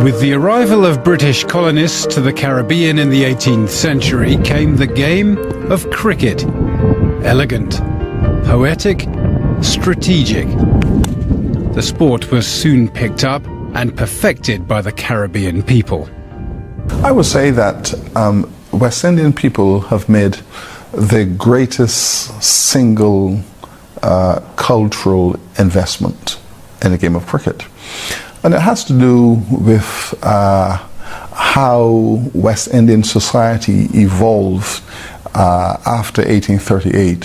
With the arrival of British colonists to the Caribbean in the 18th century came the game of cricket. Elegant, poetic, strategic. The sport was soon picked up and perfected by the Caribbean people. I would say that West Indian people have made the greatest single cultural investment in the game of cricket. And it has to do with how West Indian society evolved after 1838,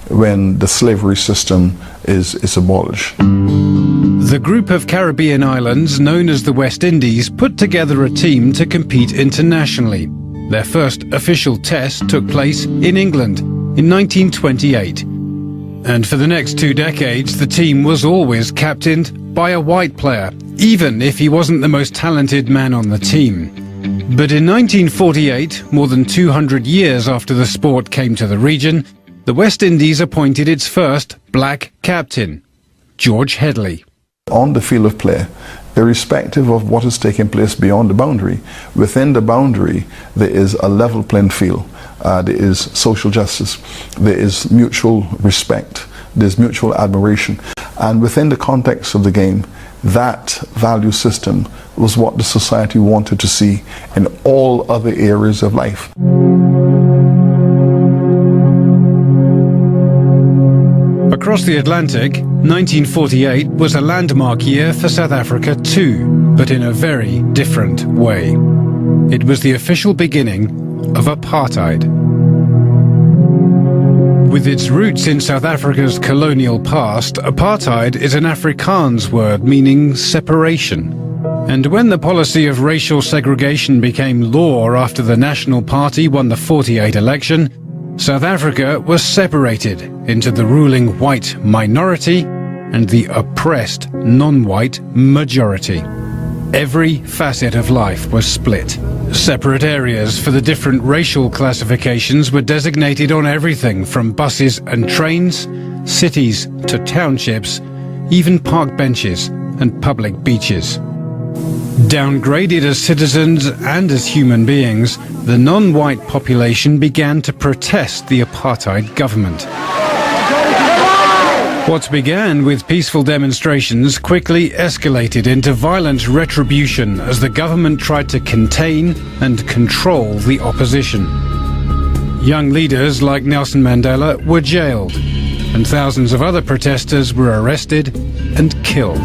when the slavery system is abolished. The group of Caribbean islands known as the West Indies put together a team to compete internationally. Their first official test took place in England in 1928. And for the next 2 decades, the team was always captained by a white player, even if he wasn't the most talented man on the team. But in 1948, more than 200 years after the sport came to the region, the West Indies appointed its first black captain, George Headley. On the field of play, irrespective of what is taking place beyond the boundary, within the boundary there is a level playing field. There is social justice, there is mutual respect, there's mutual admiration. And within the context of the game, that value system was what the society wanted to see in all other areas of life. Across the Atlantic, 1948 was a landmark year for South Africa too, but in a very different way. It was the official beginning of apartheid. With its roots in South Africa's colonial past, apartheid is an Afrikaans word meaning separation. And when the policy of racial segregation became law after the National Party won the '48 election, South Africa was separated into the ruling white minority and the oppressed non-white majority. Every facet of life was split. Separate areas for the different racial classifications were designated on everything from buses and trains, cities to townships, even park benches and public beaches. Downgraded as citizens and as human beings, the non-white population began to protest the apartheid government. What began with peaceful demonstrations quickly escalated into violent retribution as the government tried to contain and control the opposition. Young leaders like Nelson Mandela were jailed, and thousands of other protesters were arrested and killed.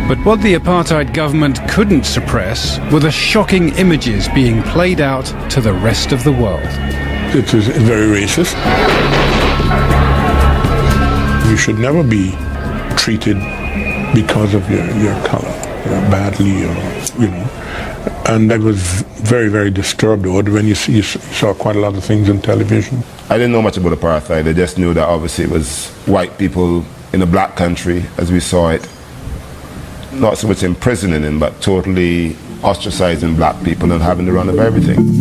But what the apartheid government couldn't suppress were the shocking images being played out to the rest of the world. It is very racist. You should never be treated because of your color, badly, And I was very, very disturbed when you saw quite a lot of things on television. I didn't know much about apartheid. I just knew that obviously it was white people in a black country, as we saw it, not so much imprisoning them, but totally ostracizing black people and having the run of everything.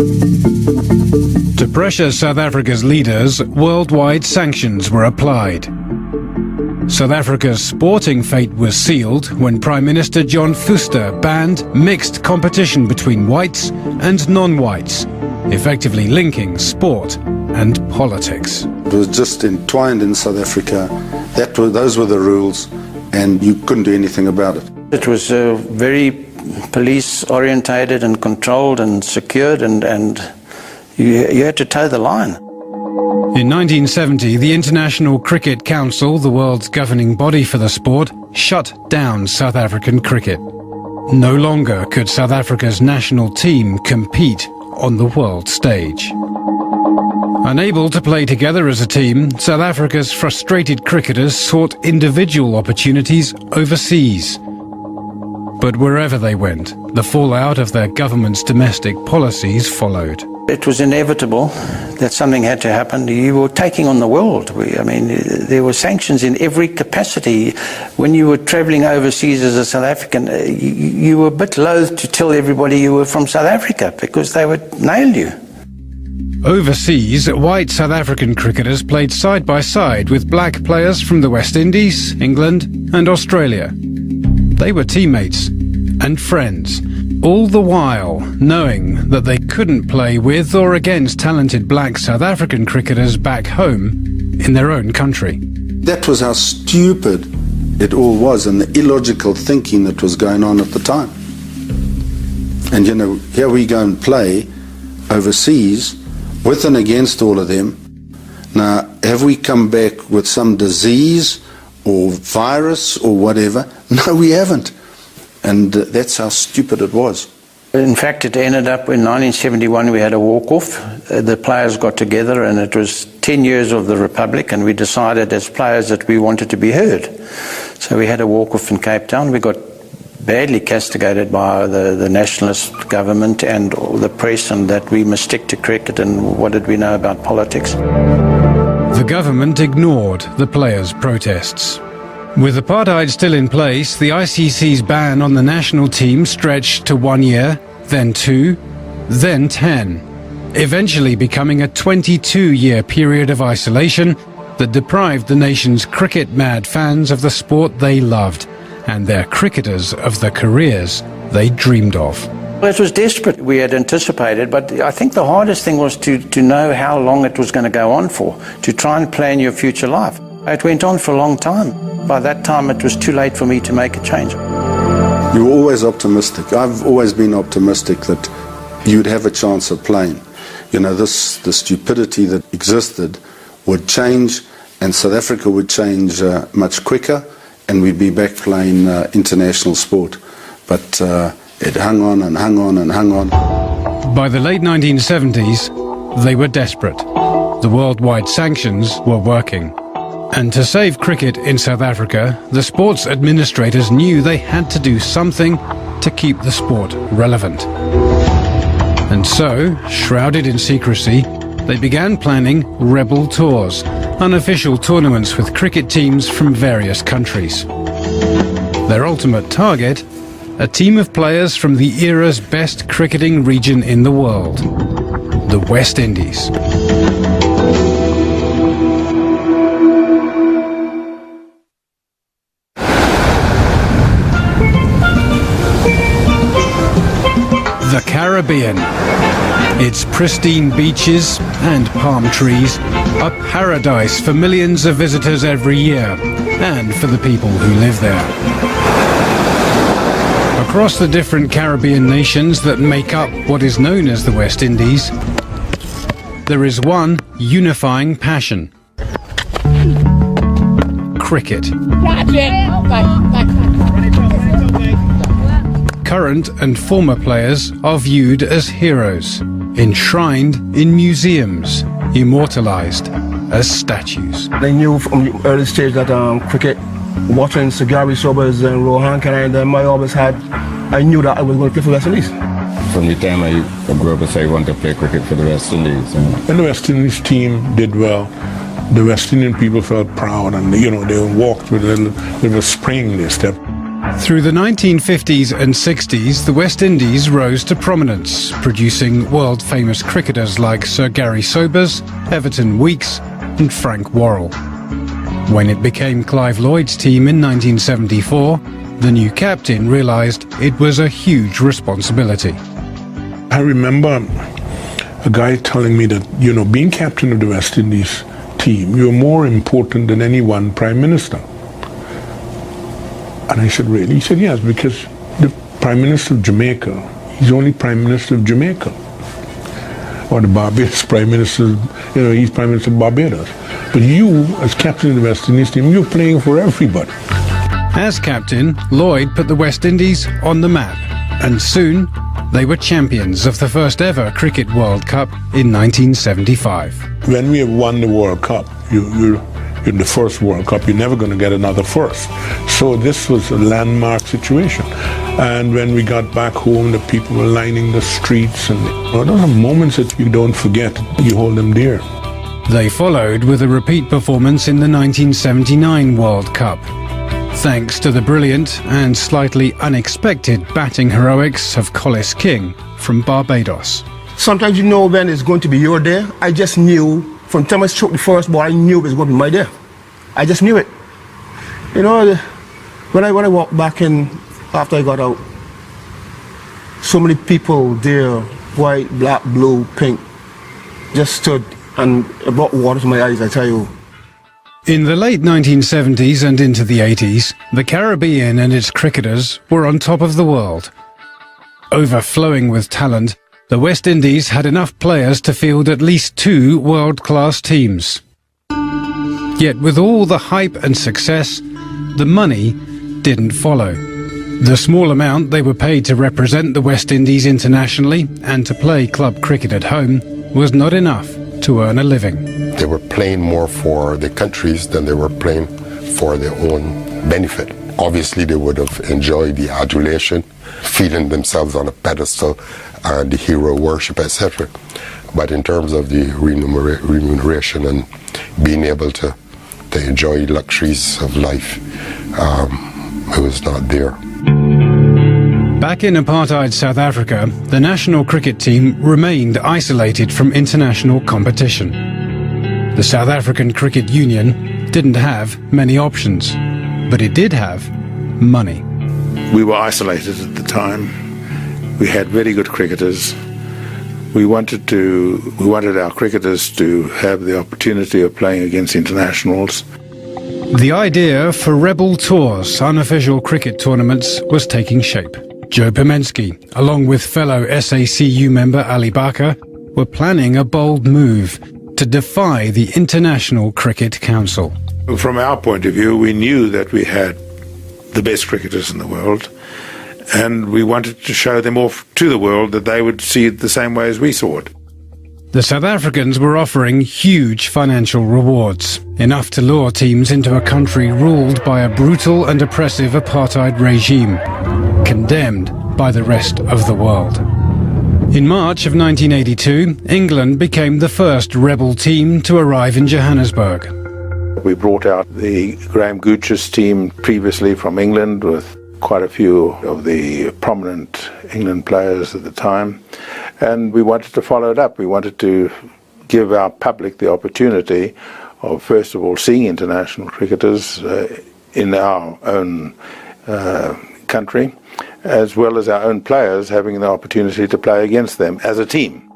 To pressure South Africa's leaders, worldwide sanctions were applied. South Africa's sporting fate was sealed when Prime Minister John Vorster banned mixed competition between whites and non-whites, effectively linking sport and politics. It was just entwined in South Africa. Those were the rules, and you couldn't do anything about it. It was very police-orientated and controlled and secured, and you had to toe the line. In 1970, the International Cricket Council, the world's governing body for the sport, shut down South African cricket. No longer could South Africa's national team compete on the world stage. Unable to play together as a team, South Africa's frustrated cricketers sought individual opportunities overseas. But wherever they went, the fallout of their government's domestic policies followed. It was inevitable that something had to happen. You were taking on the world. There were sanctions in every capacity. When you were travelling overseas as a South African, you were a bit loath to tell everybody you were from South Africa because they would nail you. Overseas, white South African cricketers played side by side with black players from the West Indies, England and Australia. They were teammates and friends, all the while knowing that they couldn't play with or against talented black South African cricketers back home in their own country. That was how stupid it all was, and the illogical thinking that was going on at the time. And here we go and play overseas with and against all of them. Now, have we come back with some disease or virus or whatever? No, we haven't. And that's how stupid it was. In fact, it ended up in 1971 we had a walk-off. The players got together and it was 10 years of the Republic, and we decided as players that we wanted to be heard. So we had a walk-off in Cape Town. We got badly castigated by the nationalist government and the press, and that we must stick to cricket, and what did we know about politics? The government ignored the players' protests. With apartheid still in place, the ICC's ban on the national team stretched to 1 year, then 2, then 10, eventually becoming a 22-year period of isolation that deprived the nation's cricket-mad fans of the sport they loved, and their cricketers of the careers they dreamed of. Well, it was desperate. We had anticipated, but I think the hardest thing was to know how long it was going to go on for, to try and plan your future life. It went on for a long time. By that time, it was too late for me to make a change. You were always optimistic. I've always been optimistic that you'd have a chance of playing. The stupidity that existed would change, and South Africa would change much quicker, and we'd be back playing international sport. But it hung on and hung on and hung on. By the late 1970s, they were desperate. The worldwide sanctions were working. And to save cricket in South Africa, the sports administrators knew they had to do something to keep the sport relevant. And so, shrouded in secrecy, they began planning rebel tours, unofficial tournaments with cricket teams from various countries. Their ultimate target? A team of players from the era's best cricketing region in the world, the West Indies. The Caribbean. Its pristine beaches and palm trees are paradise for millions of visitors every year, and for the people who live there. Across the different Caribbean nations that make up what is known as the West Indies, there is one unifying passion: cricket. Current and former players are viewed as heroes, enshrined in museums, immortalized as statues. They knew from the early stage that cricket, watching Sir Gary Sobers and Rohan Canada, I knew that I was going to play for West Indies. From the time I grew up, I said I wanted to play cricket for the West Indies. When the West Indies team did well, the West Indian people felt proud, and they walked with a little spring they stepped. Through the 1950s and 60s, the West Indies rose to prominence, producing world-famous cricketers like Sir Gary Sobers, Everton Weekes and Frank Worrell. When it became Clive Lloyd's team in 1974, the new captain realised it was a huge responsibility. I remember a guy telling me that, being captain of the West Indies team, you're more important than any one prime minister. And I said, really? He said, yes, because the Prime Minister of Jamaica, he's only Prime Minister of Jamaica. Or the Barbados Prime Minister, he's Prime Minister of Barbados. But you, as captain of the West Indies team, you're playing for everybody. As captain, Lloyd put the West Indies on the map, and soon they were champions of the first ever Cricket World Cup in 1975. When we have won the World Cup, you're in the first World Cup, you're never going to get another first. So this was a landmark situation. And when we got back home, the people were lining the streets, and those are moments that you don't forget. You hold them dear. They followed with a repeat performance in the 1979 World Cup. Thanks to the brilliant and slightly unexpected batting heroics of Collis King from Barbados. Sometimes when it's going to be your day. I just knew from the time I struck the first ball, I knew it was going to be my day. I just knew it. When When I walked back in after I got out, so many people there, white, black, blue, pink, just stood and it brought water to my eyes, I tell you. In the late 1970s and into the 80s, the Caribbean and its cricketers were on top of the world. Overflowing with talent, the West Indies had enough players to field at least 2 world-class teams. Yet with all the hype and success, the money didn't follow. The small amount they were paid to represent the West Indies internationally and to play club cricket at home was not enough to earn a living. They were playing more for the countries than they were playing for their own benefit. Obviously, they would have enjoyed the adulation, feeling themselves on a pedestal, and the hero worship, etc. But in terms of the remuneration and being able to enjoy luxuries of life, it was not there. Back in apartheid South Africa, the national cricket team remained isolated from international competition. The South African Cricket Union didn't have many options, but it did have money. We were isolated at the time. We had very good cricketers. We wanted our cricketers to have the opportunity of playing against internationals. The idea for Rebel Tours, unofficial cricket tournaments, was taking shape. Joe Pomensky, along with fellow SACU member Ali Barker, were planning a bold move to defy the International Cricket Council. From our point of view, we knew that we had the best cricketers in the world, and we wanted to show them off to the world that they would see it the same way as we saw it. The South Africans were offering huge financial rewards, enough to lure teams into a country ruled by a brutal and oppressive apartheid regime, condemned by the rest of the world. In March of 1982, England became the first rebel team to arrive in Johannesburg. We brought out the Graham Gooch's team previously from England with quite a few of the prominent England players at the time, and we wanted to follow it up. We wanted to give our public the opportunity of, first of all, seeing international cricketers in our own country, as well as our own players having the opportunity to play against them as a team.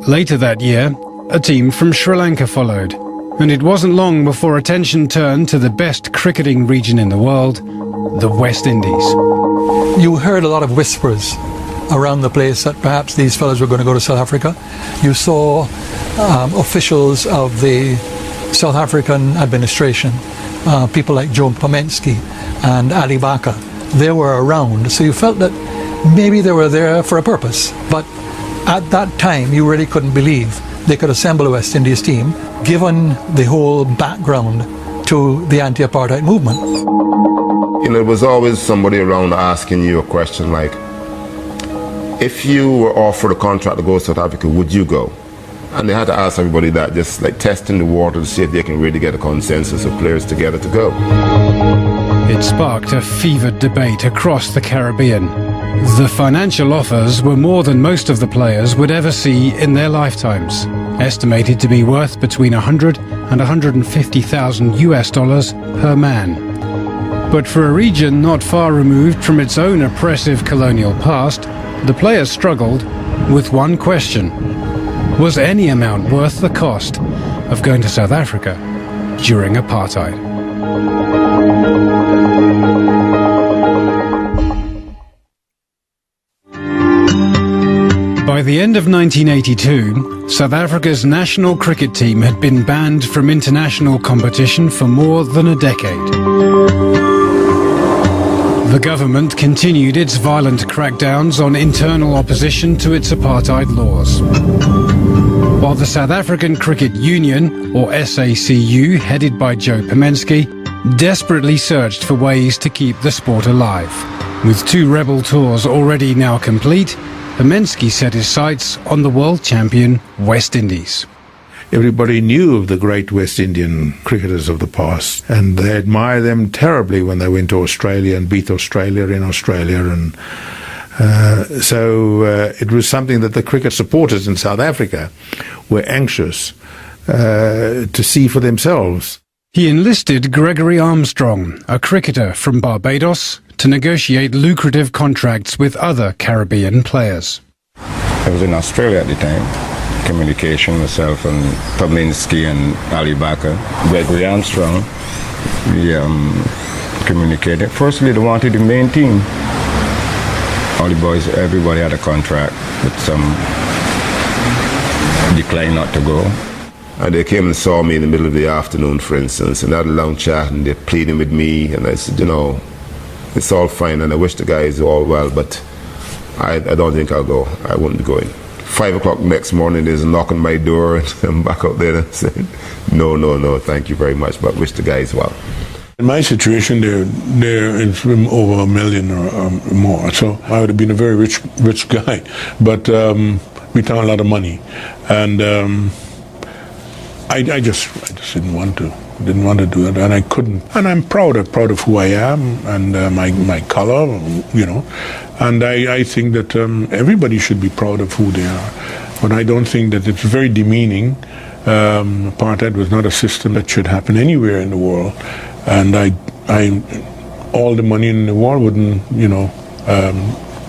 Later that year, a team from Sri Lanka followed, and it wasn't long before attention turned to the best cricketing region in the world, the West Indies. You heard a lot of whispers around the place that perhaps these fellows were going to go to South Africa. You saw officials of the South African administration, people like Joe Pomensky and Ali Barker. They were around, so you felt that maybe they were there for a purpose. But at that time, you really couldn't believe they could assemble a West Indies team, given the whole background to the anti-apartheid movement. You know, there was always somebody around asking you a question like, if you were offered a contract to go to South Africa, would you go? And they had to ask everybody that, just like testing the water to see if they can really get a consensus of players together to go. It sparked a fevered debate across the Caribbean. The financial offers were more than most of the players would ever see in their lifetimes, estimated to be worth between $100,000 and $150,000 US per man. But for a region not far removed from its own oppressive colonial past, the players struggled with one question. Was any amount worth the cost of going to South Africa during apartheid? By the end of 1982, South Africa's national cricket team had been banned from international competition for more than a decade. The government continued its violent crackdowns on internal opposition to its apartheid laws. While the South African Cricket Union, or SACU, headed by Joe Pomensky, desperately searched for ways to keep the sport alive. With 2 rebel tours already now complete, Pomensky set his sights on the world champion West Indies. Everybody knew of the great West Indian cricketers of the past, and they admired them terribly when they went to Australia and beat Australia in Australia. And so it was something that the cricket supporters in South Africa were anxious to see for themselves. He enlisted Gregory Armstrong, a cricketer from Barbados, to negotiate lucrative contracts with other Caribbean players. I was in Australia at the time. Communication, myself and Paminsky and Ali Baker. Gregory Armstrong, we communicated. Firstly, they wanted the main team. All the boys, everybody had a contract, but some declined not to go. And they came and saw me in the middle of the afternoon, for instance, and had a long chat, and they're pleading with me, and I said, you know, it's all fine, and I wish the guys all well, but I don't think I'll go. I won't be going. 5 o'clock next morning, there's a knock on my door, and I'm back out there and saying, no, thank you very much, but wish the guys well. In my situation, there is over $1 million or more, so I would have been a very rich guy, but we found a lot of money, and I just didn't want to do it, and I couldn't. And I'm proud of who I am and my color, you know. And I think that everybody should be proud of who they are. But I don't think that it's very demeaning. Apartheid was not a system that should happen anywhere in the world. And all the money in the world wouldn't, you know,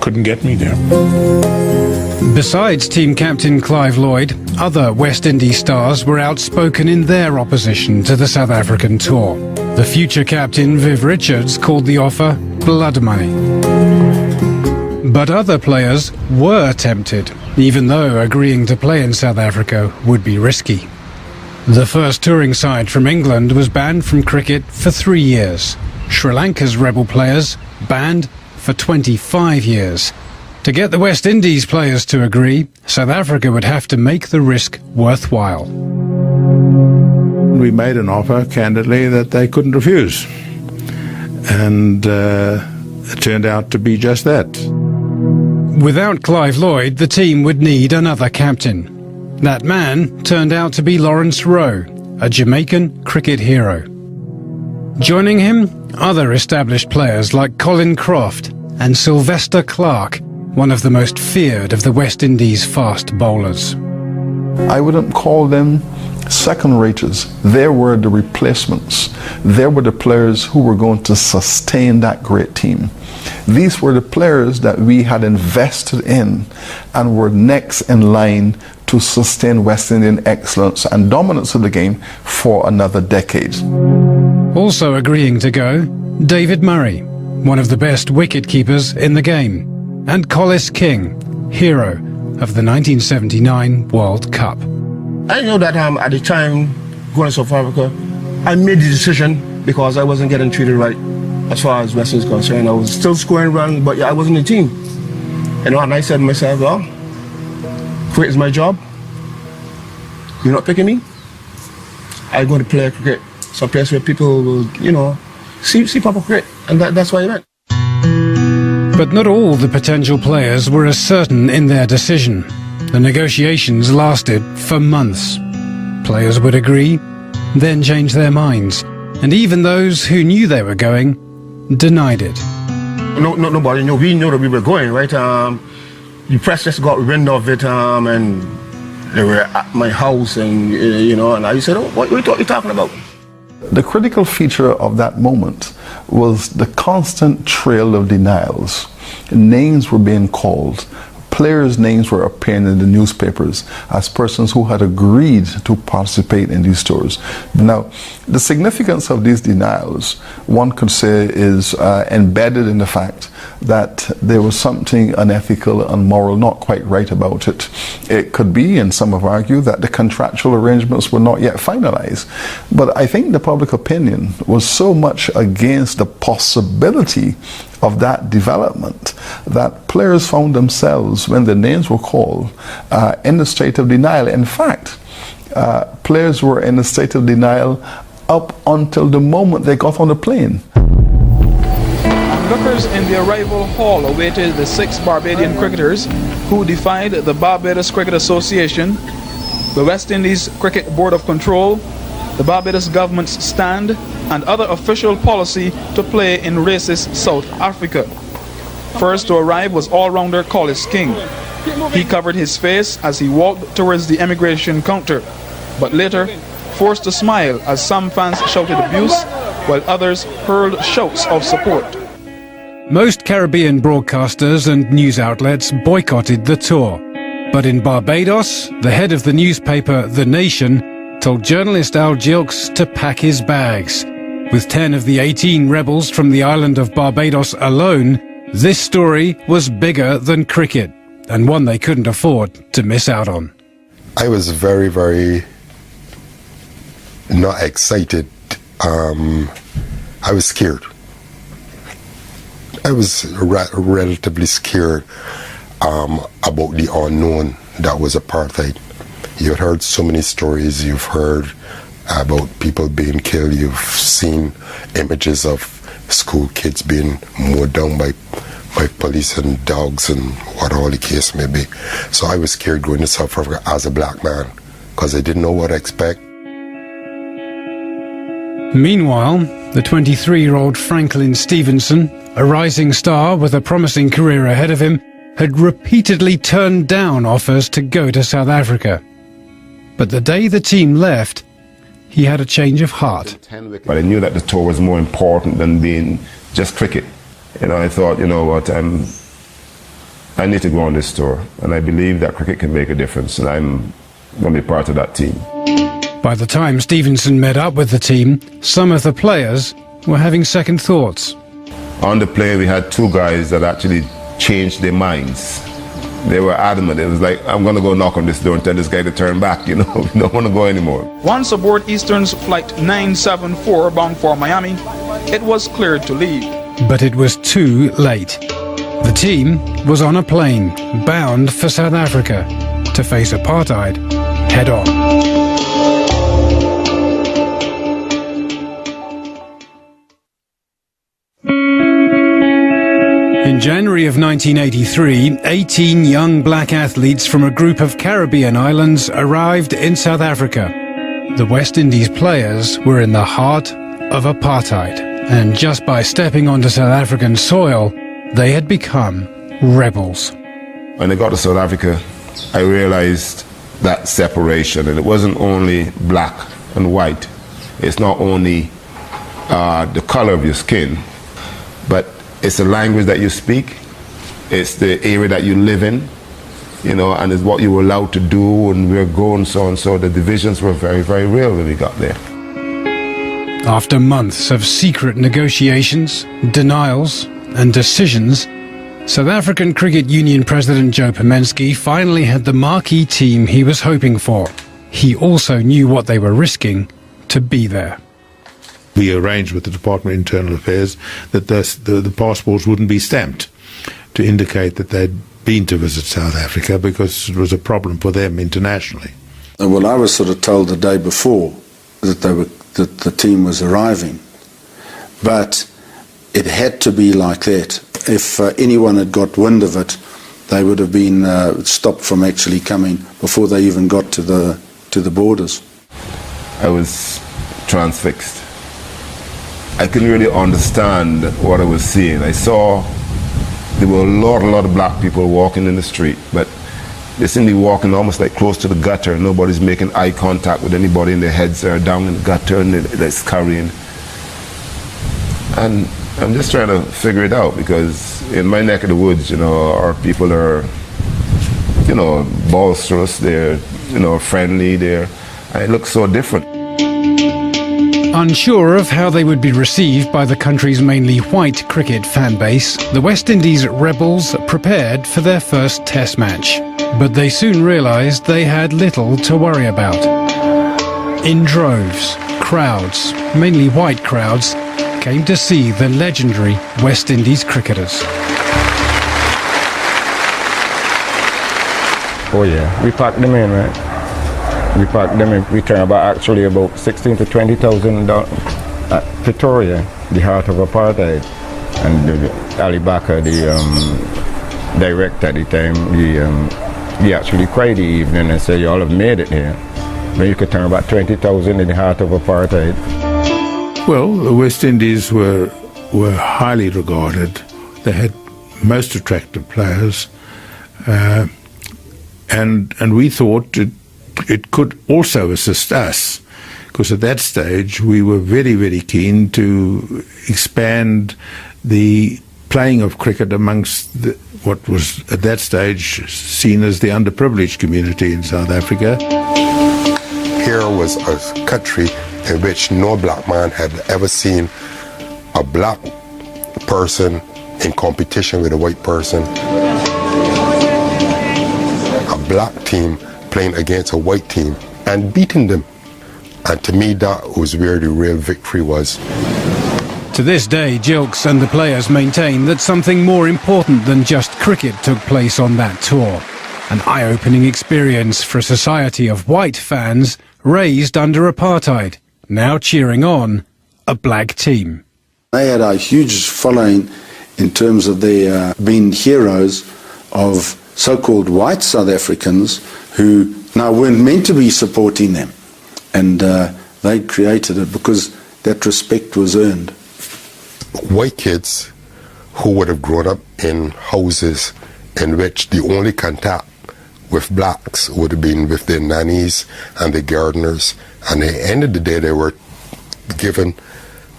couldn't get me there. Besides team captain Clive Lloyd, other West Indies stars were outspoken in their opposition to the South African tour. The future captain Viv Richards called the offer blood money. But other players were tempted, even though agreeing to play in South Africa would be risky. The first touring side from England was banned from cricket for 3 years. Sri Lanka's rebel players banned for 25 years. To get the West Indies players to agree, South Africa would have to make the risk worthwhile. We made an offer, candidly, that they couldn't refuse. And it turned out to be just that. Without Clive Lloyd, the team would need another captain. That man turned out to be Lawrence Rowe, a Jamaican cricket hero. Joining him, other established players like Colin Croft and Sylvester Clarke, one of the most feared of the West Indies fast bowlers. I wouldn't call them second-raters. They were the replacements. They were the players who were going to sustain that great team. These were the players that we had invested in and were next in line to sustain West Indian excellence and dominance of the game for another decade. Also agreeing to go, David Murray, one of the best wicket-keepers in the game, and Collis King, hero of the 1979 World Cup. I know that at the time going to South Africa, I made the decision because I wasn't getting treated right as far as West Indies is concerned. I was still scoring runs, but I wasn't in the team. You know, and I said to myself, well, cricket is my job. You're not picking me. I'm going to play cricket someplace where people will, you know, see proper cricket, and that's why I went. But not all the potential players were as certain in their decision. The negotiations lasted for months. Players would agree, then change their minds, and even those who knew they were going denied it. Nobody knew. We knew that we were going, right? The press just got wind of it, and they were at my house, and you know, and I said, "Oh, what are you talking about?" The critical feature of that moment was the constant trail of denials. Names were being called. Players' names were appearing in the newspapers as persons who had agreed to participate in these tours. Now, the significance of these denials, one could say, is embedded in the fact that there was something unethical, unmoral, not quite right about it. It could be, and some have argued, that the contractual arrangements were not yet finalized. But I think the public opinion was so much against the possibility of that development that players found themselves, when their names were called, in a state of denial. In fact, players were in a state of denial up until the moment they got on the plane. Lookers in the arrival hall awaited the 6 Barbadian cricketers who defied the Barbados Cricket Association, the West Indies Cricket Board of Control, the Barbados government's stand, and other official policy to play in racist South Africa. First to arrive was all-rounder Collis King. He covered his face as he walked towards the immigration counter, but later forced to smile as some fans shouted abuse, while others hurled shouts of support. Most Caribbean broadcasters and news outlets boycotted the tour. But in Barbados, the head of the newspaper The Nation told journalist Al Gilks to pack his bags. With 10 of the 18 rebels from the island of Barbados alone, this story was bigger than cricket, and one they couldn't afford to miss out on. I was very, very not excited. I was scared. I was relatively scared about the unknown that was apartheid. You've heard so many stories. You've heard about people being killed. You've seen images of school kids being mowed down by police and dogs and what all the case may be. So I was scared going to South Africa as a black man because I didn't know what to expect. Meanwhile, the 23-year-old Franklin Stevenson, a rising star with a promising career ahead of him, had repeatedly turned down offers to go to South Africa. But the day the team left, he had a change of heart. But I knew that the tour was more important than being just cricket. You know, I thought, you know what, I need to go on this tour, and I believe that cricket can make a difference, and I'm going to be part of that team. By the time Stevenson met up with the team, some of the players were having second thoughts. On the plane, we had two guys that actually changed their minds. They were adamant. It was like, I'm going to go knock on this door and tell this guy to turn back, you know, we don't want to go anymore. Once aboard Eastern's Flight 974 bound for Miami, it was cleared to leave. But it was too late. The team was on a plane, bound for South Africa, to face apartheid head on. In January of 1983, 18 young black athletes from a group of Caribbean islands arrived in South Africa. The West Indies players were in the heart of apartheid, and just by stepping onto South African soil, they had become rebels. When I got to South Africa, I realized that separation, and it wasn't only black and white. It's not only the color of your skin, but it's the language that you speak, it's the area that you live in, you know, and it's what you were allowed to do and we're going so and so. The divisions were very, very real when we got there. After months of secret negotiations, denials and decisions, South African Cricket Union President Joe Pomensky finally had the marquee team he was hoping for. He also knew what they were risking to be there. We arranged with the Department of Internal Affairs that the passports wouldn't be stamped to indicate that they'd been to visit South Africa because it was a problem for them internationally. Well, I was sort of told the day before that the team was arriving, but it had to be like that. If anyone had got wind of it, they would have been stopped from actually coming before they even got to the borders. I was transfixed. I couldn't really understand what I was seeing. I saw there were a lot of black people walking in the street, but they seemed to be walking almost like close to the gutter. Nobody's making eye contact with anybody, and their heads are down in the gutter and they're scurrying. And I'm just trying to figure it out, because in my neck of the woods, you know, our people are, you know, boisterous, they're, you know, friendly, and it looks so different. Unsure of how they would be received by the country's mainly white cricket fan base, the West Indies rebels prepared for their first test match. But they soon realised they had little to worry about. In droves, crowds, mainly white crowds, came to see the legendary West Indies cricketers. Oh yeah, we packed them in, right? We packed them in, we turned about 16 to 20,000 at Pretoria, the heart of apartheid. And Ali Bakr, the director at the time, he actually cried the evening and said, you all have made it here. But you could turn about 20,000 in the heart of apartheid. Well, the West Indies were highly regarded. They had most attractive players, and we thought it could also assist us, because at that stage we were very, very keen to expand the playing of cricket amongst what was at that stage seen as the underprivileged community in South Africa. Here was a country in which no black man had ever seen a black person in competition with a white person, a black team playing against a white team and beating them. And to me, that was where the real victory was. To this day, Gilks and the players maintain that something more important than just cricket took place on that tour. An eye-opening experience for a society of white fans raised under apartheid, now cheering on a black team. They had a huge following in terms of their being heroes of so-called white South Africans who now weren't meant to be supporting them. And they created it because that respect was earned. White kids who would have grown up in houses in which the only contact with blacks would have been with their nannies and the gardeners, and at the end of the day they were given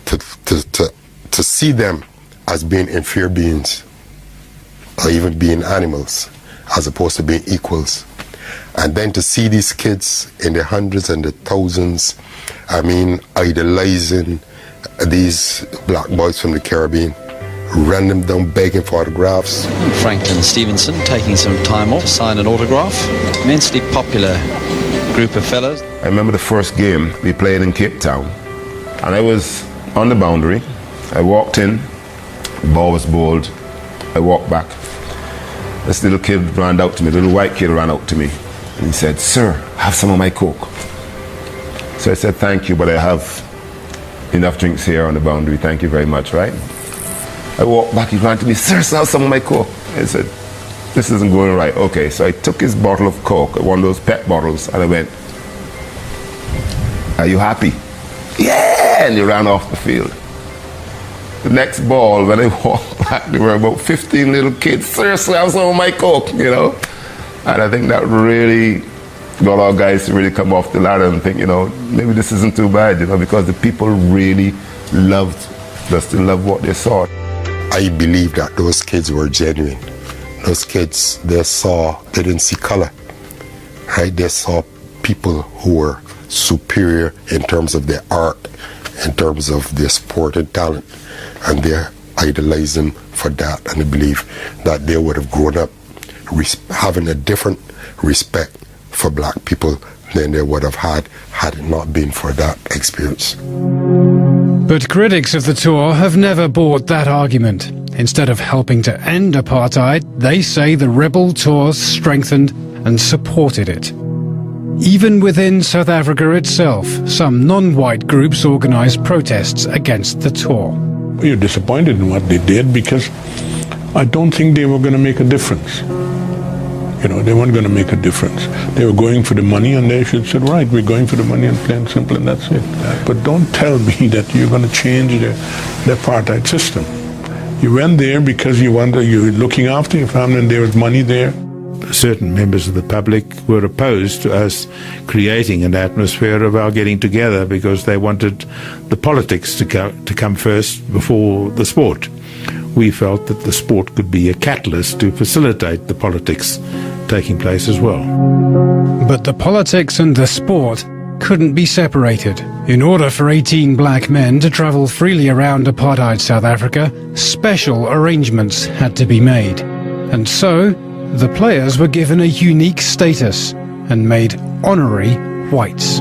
to see them as being inferior beings or even being animals as opposed to being equals. And then to see these kids in the hundreds and the thousands, I mean, idolizing these black boys from the Caribbean, run them down begging for autographs. Franklin Stevenson taking some time off to sign an autograph. Immensely popular group of fellows. I remember the first game we played in Cape Town, and I was on the boundary. I walked in, the ball was bowled, I walked back. This little kid ran out to me, the little white kid ran out to me, and he said, "Sir, have some of my Coke." So I said, "Thank you, but I have enough drinks here on the boundary, thank you very much," right? I walked back, he ran to me, "Sir, have some of my Coke." I said, "This isn't going right." Okay, so I took his bottle of Coke, one of those pet bottles, and I went, "Are you happy?" "Yeah!" And he ran off the field. The next ball, when I walked back, there were about 15 little kids, "Sir, have some of my Coke," you know? And I think that really got our guys to really come off the ladder and think, you know, maybe this isn't too bad, you know, because the people really loved what they saw. I believe that those kids were genuine. Those kids, they didn't see color, right? They saw people who were superior in terms of their art, in terms of their sport and talent, and they idolized them for that, and I believe that they would have grown up having a different respect for black people than they would have had it not been for that experience. But critics of the tour have never bought that argument. Instead of helping to end apartheid, they say the rebel tours strengthened and supported it. Even within South Africa itself, some non-white groups organised protests against the tour. You're disappointed in what they did because I don't think they were going to make a difference. You know, they weren't going to make a difference. They were going for the money, and they should have said, right, we're going for the money and plain and simple, and that's it. But don't tell me that you're going to change the apartheid system. You went there because you're looking after your family and there was money there. Certain members of the public were opposed to us creating an atmosphere of our getting together because they wanted the politics to come first before the sport. We felt that the sport could be a catalyst to facilitate the politics taking place as well. But the politics and the sport couldn't be separated. In order for 18 black men to travel freely around apartheid South Africa, special arrangements had to be made. And so, the players were given a unique status and made honorary whites.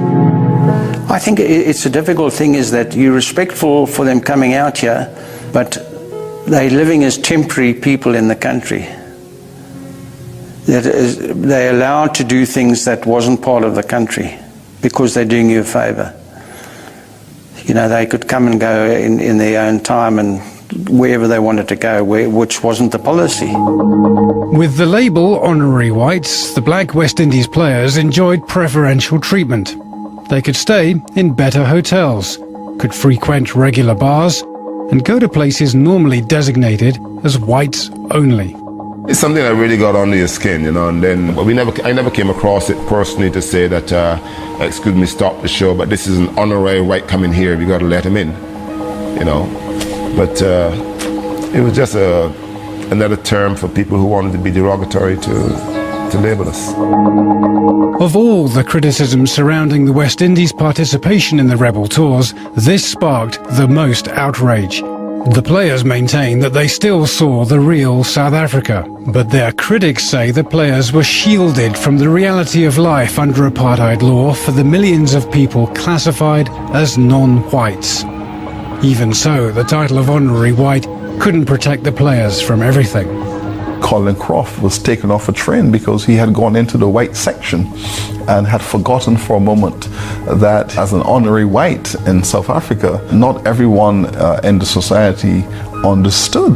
I think it's a difficult thing is that you're respectful for them coming out here, but they're living as temporary people in the country. They're allowed to do things that wasn't part of the country because they're doing you a favour. You know, they could come and go in their own time and wherever they wanted to go, which wasn't the policy. With the label honorary whites, the black West Indies players enjoyed preferential treatment. They could stay in better hotels, could frequent regular bars, and go to places normally designated as whites only. It's something that really got under your skin, you know, and then I never came across it personally to say that, excuse me, stop the show, but this is an honorary white coming here, we got to let him in, you know. But it was just another term for people who wanted to be derogatory to label us. Of all the criticism surrounding the West Indies' participation in the rebel tours, this sparked the most outrage. The players maintain that they still saw the real South Africa, but their critics say the players were shielded from the reality of life under apartheid law for the millions of people classified as non-whites. Even so, the title of honorary white couldn't protect the players from everything. Colin Croft was taken off a train because he had gone into the white section and had forgotten for a moment that as an honorary white in South Africa, not everyone in the society understood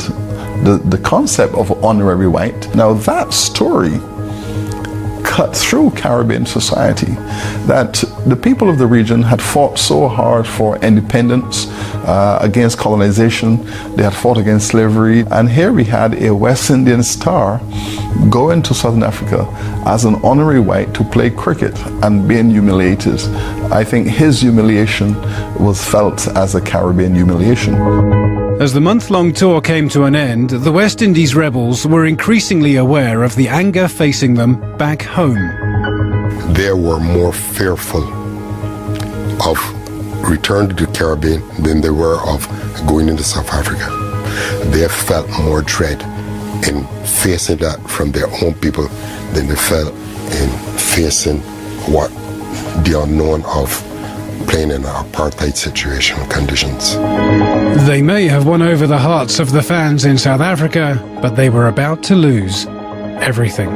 the concept of honorary white. Now that story cut through Caribbean society, that the people of the region had fought so hard for independence, against colonization, they had fought against slavery, and here we had a West Indian star going to Southern Africa as an honorary white to play cricket and being humiliated. I think his humiliation was felt as a Caribbean humiliation. As the month-long tour came to an end, the West Indies rebels were increasingly aware of the anger facing them back home. They were more fearful of return to the Caribbean than they were of going into South Africa. They felt more dread in facing that from their own people than they felt in facing what the unknown of playing in an apartheid situation conditions. They may have won over the hearts of the fans in South Africa, but they were about to lose everything.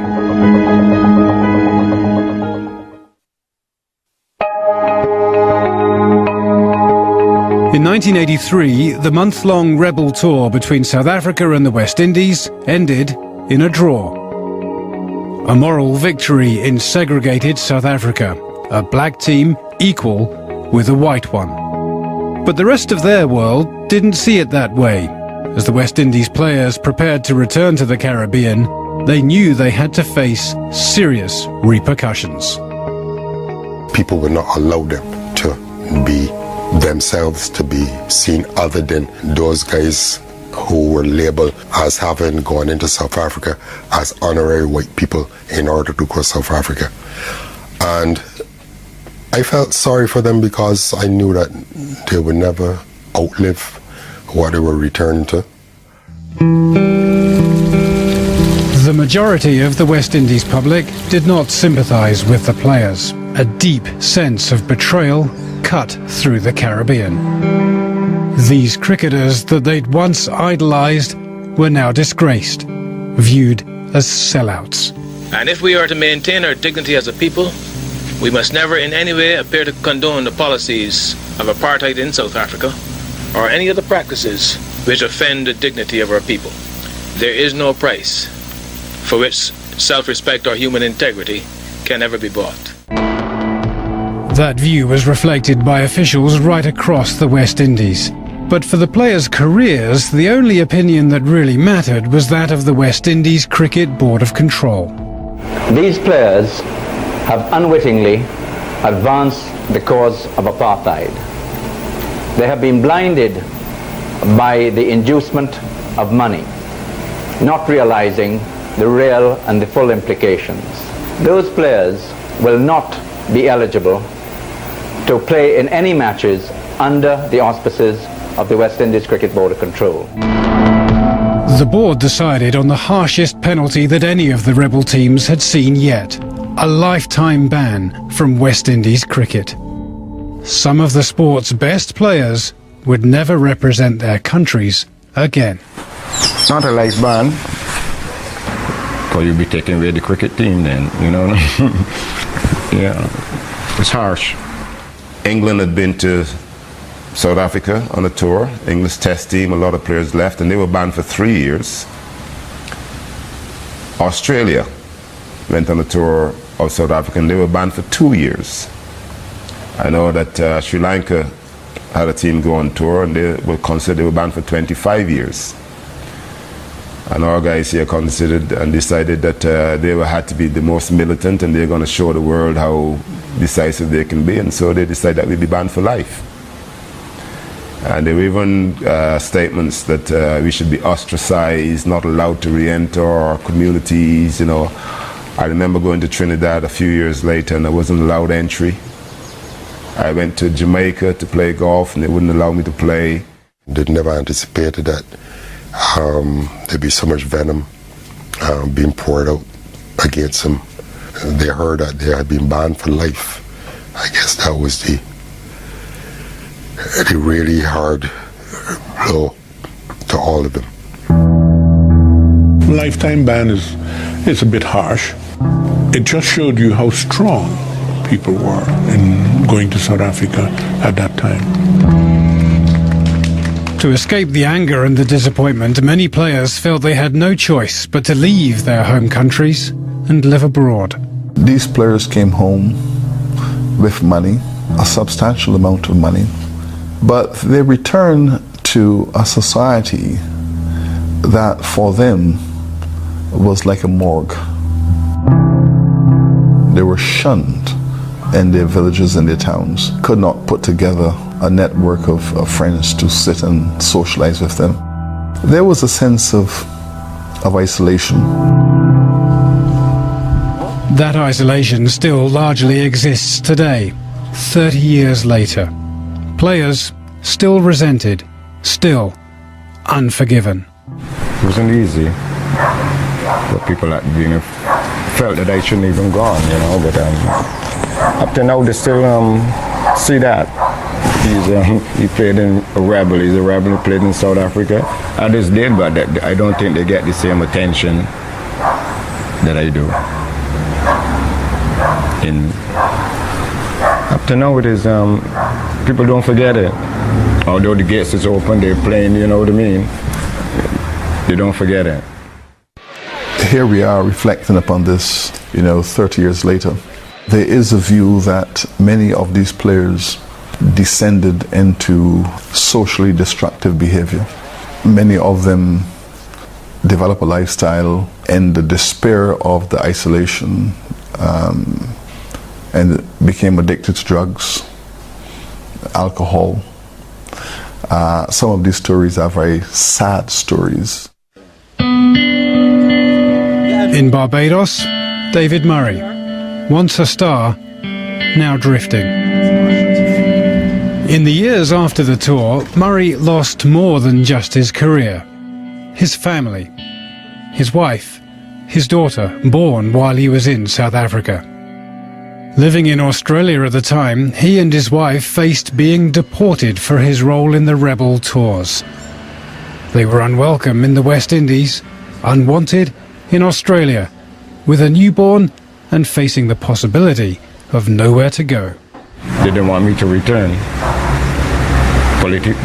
In 1983, the month-long rebel tour between South Africa and the West Indies ended in a draw. A moral victory in segregated South Africa, a black team equal with a white one. But the rest of their world didn't see it that way. As the West Indies players prepared to return to the Caribbean, they knew they had to face serious repercussions. People would not allow them to be themselves, to be seen other than those guys who were labeled as having gone into South Africa as honorary white people in order to go to South Africa. And I felt sorry for them because I knew that they would never outlive what they were returning to. The majority of the West Indies public did not sympathise with the players. A deep sense of betrayal cut through the Caribbean. These cricketers that they'd once idolised were now disgraced, viewed as sellouts. And if we are to maintain our dignity as a people, we must never in any way appear to condone the policies of apartheid in South Africa or any other practices which offend the dignity of our people. There is no price for which self-respect or human integrity can ever be bought. That view was reflected by officials right across the West Indies. But for the players' careers, the only opinion that really mattered was that of the West Indies Cricket Board of Control. These players have unwittingly advanced the cause of apartheid. They have been blinded by the inducement of money, not realizing the real and the full implications. Those players will not be eligible to play in any matches under the auspices of the West Indies Cricket Board of Control. The board decided on the harshest penalty that any of the rebel teams had seen yet: a lifetime ban from West Indies cricket. Some of the sport's best players would never represent their countries again. Not a life ban, because you'll be taking away the cricket team then, you know. Yeah, it's harsh. England had been to South Africa on a tour, English test team, a lot of players left, and they were banned for 3 years. Australia went on a tour of South Africa and they were banned for 2 years. I know that Sri Lanka had a team go on tour and they were banned for 25 years. And our guys here considered and decided that they had to be the most militant, and they're going to show the world how decisive they can be, and so they decided that we'd be banned for life. And there were even statements that we should be ostracized, not allowed to re-enter our communities, you know. I remember going to Trinidad a few years later and I wasn't allowed entry. I went to Jamaica to play golf and they wouldn't allow me to play. They never anticipated that there'd be so much venom being poured out against them. They heard that they had been banned for life. I guess that was the really hard blow to all of them. Lifetime ban is a bit harsh. It just showed you how strong people were in going to South Africa at that time. To escape the anger and the disappointment, many players felt they had no choice but to leave their home countries and live abroad. These players came home with money, a substantial amount of money, but they returned to a society that for them was like a morgue. They were shunned in their villages and their towns, could not put together a network of friends to sit and socialize with them. There was a sense of isolation. That isolation still largely exists today, 30 years later. Players still resented, still unforgiven. It wasn't easy. But people that felt that I shouldn't even gone, you know. But up to now, they still see that. He played in a rebel. He's a rebel who played in South Africa. Others did, but I don't think they get the same attention that I do. Up to now, it is people don't forget it. Although the gates is open, they're playing. You know what I mean? They don't forget it. Here we are reflecting upon this, 30 years later. There is a view that many of these players descended into socially destructive behavior. Many of them develop a lifestyle and the despair of the isolation and became addicted to drugs, alcohol. Some of these stories are very sad stories. In Barbados, David Murray, once a star, now drifting. In the years after the tour, Murray lost more than just his career. His family, his wife, his daughter, born while he was in South Africa. Living in Australia at the time, he and his wife faced being deported for his role in the rebel tours. They were unwelcome in the West Indies, unwanted in Australia, with a newborn and facing the possibility of nowhere to go. They didn't want me to return.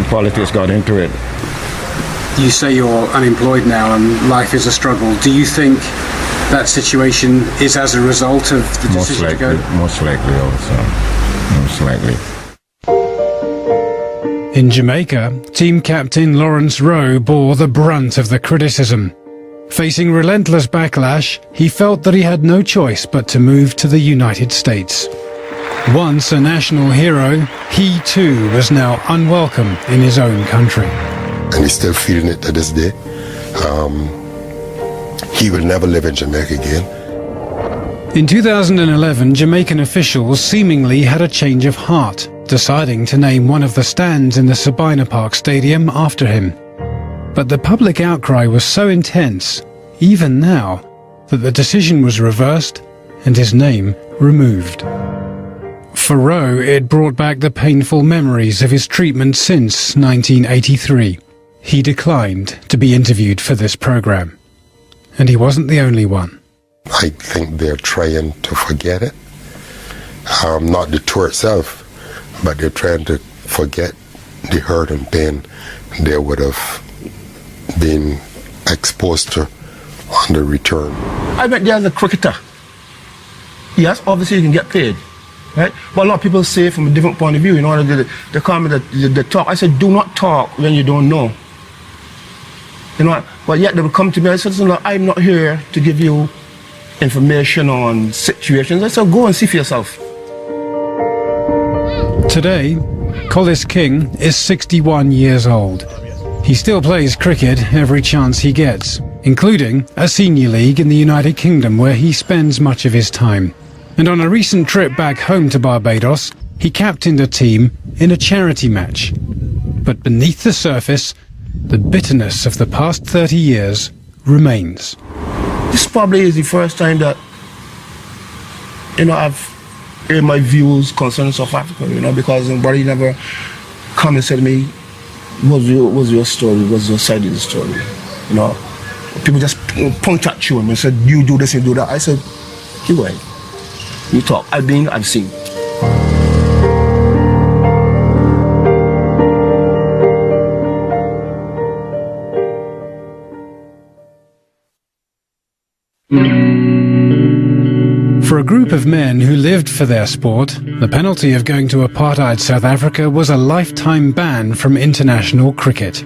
Politics got into it. You say you're unemployed now and life is a struggle. Do you think that situation is as a result of the decision to go? Most likely also. Most likely. In Jamaica, team captain Lawrence Rowe bore the brunt of the criticism. Facing relentless backlash, he felt that he had no choice but to move to the United States. Once a national hero, he too was now unwelcome in his own country. And he's still feeling it to this day. He will never live in Jamaica again. In 2011, Jamaican officials seemingly had a change of heart, deciding to name one of the stands in the Sabina Park Stadium after him. But the public outcry was so intense, even now, that the decision was reversed and his name removed. For Rowe, it brought back the painful memories of his treatment since 1983. He declined to be interviewed for this program. And he wasn't the only one. I think they're trying to forget it. Not the tour itself, but they're trying to forget the hurt and pain they would have been exposed to on the return. I went there as a cricketer. Yes, obviously you can get paid, right? But a lot of people say from a different point of view, they call me the talk. I said, do not talk when you don't know. You know, but yet they would come to me and say, no, I'm not here to give you information on situations. I said, go and see for yourself. Today, Collis King is 61 years old. He still plays cricket every chance he gets, including a senior league in the United Kingdom where he spends much of his time. And on a recent trip back home to Barbados, he captained a team in a charity match. But beneath the surface, the bitterness of the past 30 years remains. This probably is the first time that, I've aired my views concerning South Africa, because nobody never come and said to me, what's your story, what's your side of the story, People just point at you and said, you do this and do that. I said, keep going. You talk. I've been, I've seen. For a group of men who lived for their sport, the penalty of going to apartheid South Africa was a lifetime ban from international cricket.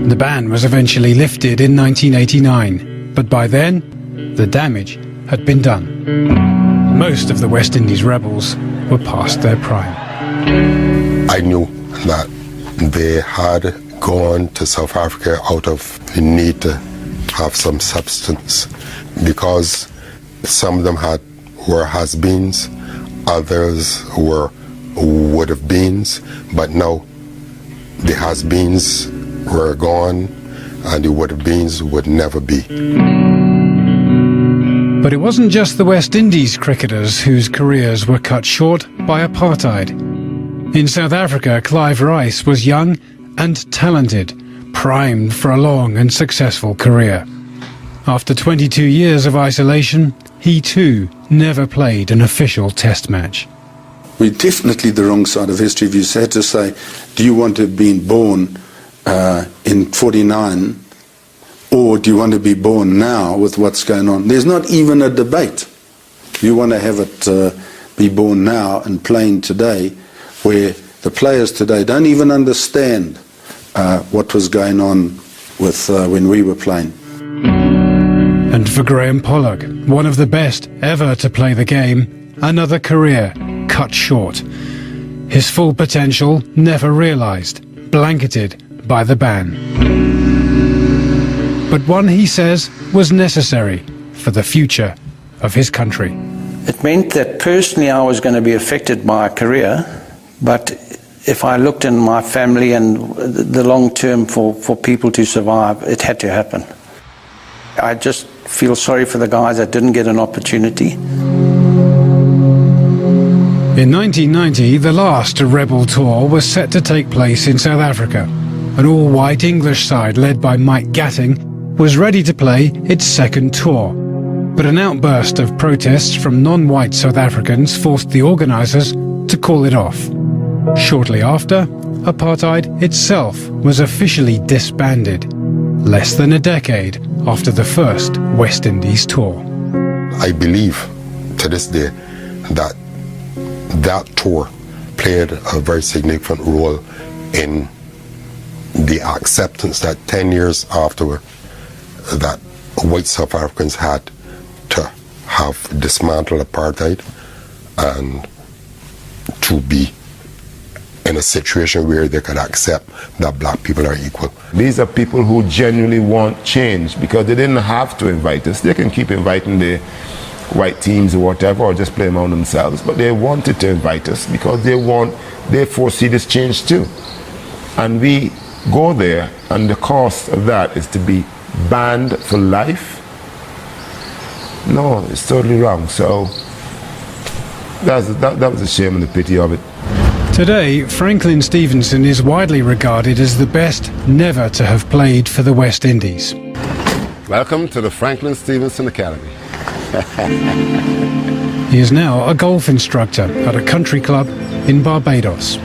The ban was eventually lifted in 1989, but by then, the damage had been done. Most of the West Indies rebels were past their prime. I knew that they had gone to South Africa out of the need to have some substance, because some of them were has-beens, others were would-have-beens, but now the has-beens were gone and the would-have-beens would never be. But it wasn't just the West Indies cricketers whose careers were cut short by apartheid. In South Africa, Clive Rice was young and talented, primed for a long and successful career. After 22 years of isolation, he too never played an official test match. We're definitely the wrong side of history. If you had to say, do you want to have been born in 49, or do you want to be born now with what's going on? There's not even a debate. You want to have it be born now and playing today, where the players today don't even understand what was going on with when we were playing. And for Graham Pollock, one of the best ever to play the game, another career cut short. His full potential never realised, blanketed by the ban. But one, he says, was necessary for the future of his country. It meant that personally I was going to be affected by a career, but if I looked in my family and the long term for people to survive, it had to happen. I just feel sorry for the guys that didn't get an opportunity. In 1990, the last Rebel Tour was set to take place in South Africa. An all-white English side led by Mike Gatting was ready to play its second tour. But an outburst of protests from non-white South Africans forced the organisers to call it off. Shortly after, apartheid itself was officially disbanded, less than a decade after the first West Indies tour. I believe to this day that that tour played a very significant role in the acceptance that 10 years afterward that white South Africans had to have dismantled apartheid and to be in a situation where they could accept that black people are equal. These are people who genuinely want change, because they didn't have to invite us. They can keep inviting the white teams or whatever, or just play among themselves, but they wanted to invite us because they foresee this change too. And we go there, and the cost of that is to be banned for life. No, it's totally wrong. So that was a shame and the pity of it. Today, Franklin Stevenson is widely regarded as the best never to have played for the West Indies. Welcome to the Franklin Stevenson Academy. He is now a golf instructor at a country club in Barbados.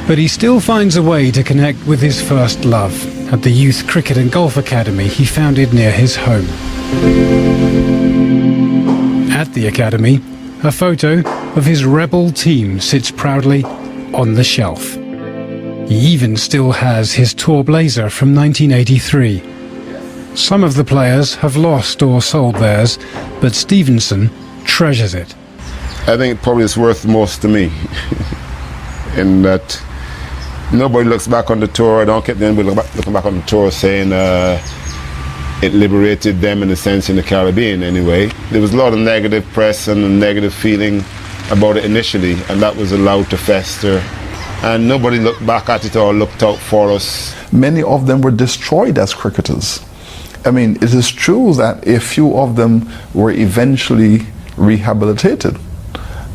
But he still finds a way to connect with his first love at the Youth Cricket and Golf Academy he founded near his home. At the academy, a photo of his rebel team sits proudly on the shelf. He even still has his tour blazer from 1983. Some of the players have lost or sold theirs, but Stevenson treasures it. I think probably it's worth most to me in that nobody looks back on the tour. I don't get anybody looking back on the tour saying it liberated them in a sense in the Caribbean anyway. There was a lot of negative press and a negative feeling about it initially, and that was allowed to fester. And nobody looked back at it or looked out for us. Many of them were destroyed as cricketers. I mean, it is true that a few of them were eventually rehabilitated,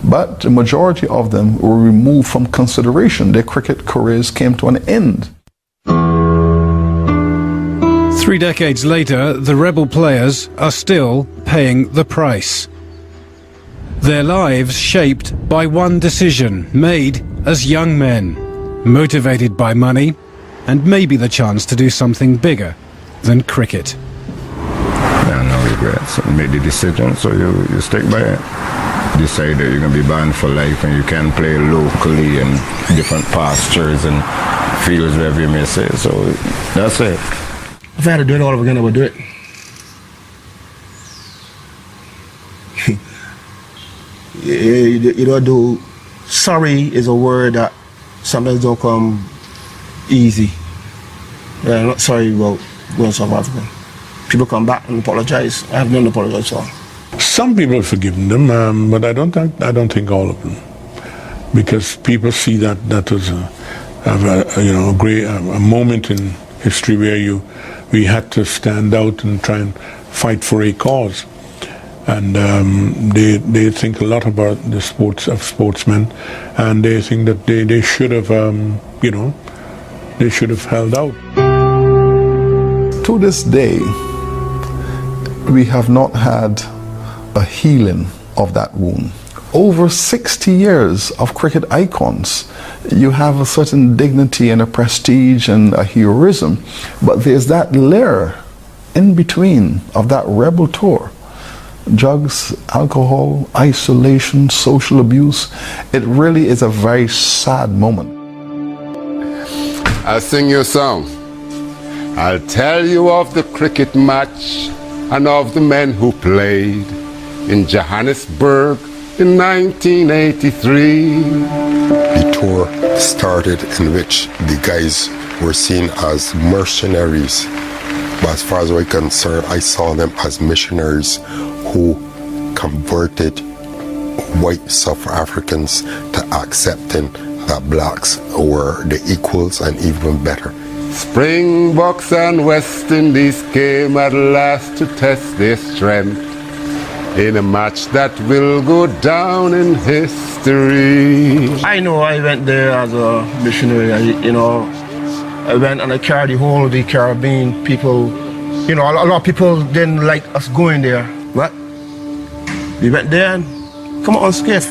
but the majority of them were removed from consideration. Their cricket careers came to an end. 3 decades later, the rebel players are still paying the price. Their lives shaped by one decision made as young men, motivated by money and maybe the chance to do something bigger than cricket. Yeah, no regrets. You made the decision, so you stick by it. Decide that you're going to be banned for life and you can play locally in different pastures and fields, wherever you may say. So that's it. If I had to do it all over again, I would do it. You don't do. Sorry is a word that sometimes don't come easy. Yeah, I'm not sorry about going to South Africa. People come back and apologize. I have none to apologize for. Some people have forgiven them, but I don't think all of them, because people see that was a great moment in history where we had to stand out and try and fight for a cause. And they think a lot about the sportsmen, and they think that they should have, they should have held out. To this day, we have not had a healing of that wound. Over 60 years of cricket icons, you have a certain dignity and a prestige and a heroism, but there's that layer in between of that rebel tour. Drugs, alcohol, isolation, social abuse. It really is a very sad moment. I'll sing you a song. I'll tell you of the cricket match and of the men who played in Johannesburg in 1983. The tour started in which the guys were seen as mercenaries. But as far as I'm concerned, I saw them as missionaries who converted white South Africans to accepting that blacks were the equals and even better. Springboks and West Indies came at last to test their strength in a match that will go down in history. I know I went there as a missionary. I went and I carried the whole of the Caribbean people. A lot of people didn't like us going there, but we went there and come on skiff.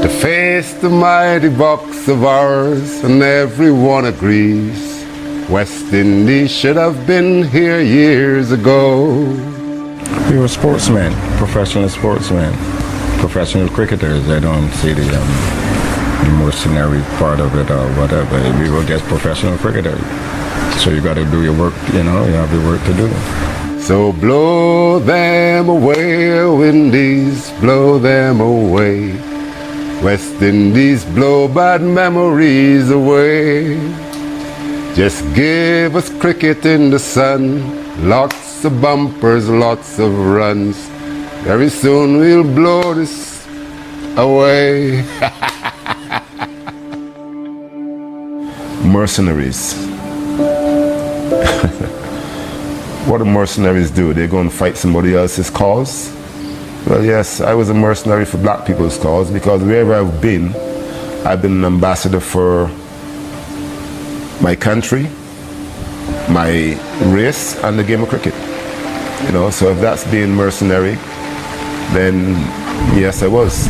To face the mighty box of ours, and everyone agrees, West Indies should have been here years ago. We were sportsmen, professional sportsmen, professional cricketers. I don't see the mercenary part of it or whatever. We were just professional cricketers. So you got to do your work, you have your work to do. So blow them away, Windies, blow them away. West Indies, blow bad memories away. Just give us cricket in the sun, lots of bumpers, lots of runs. Very soon we'll blow this away. Mercenaries. What do mercenaries do? They go and fight somebody else's cause? Well, yes, I was a mercenary for black people's cause, because wherever I've been an ambassador for my country, my race, and the game of cricket. So if that's being mercenary, then yes, I was.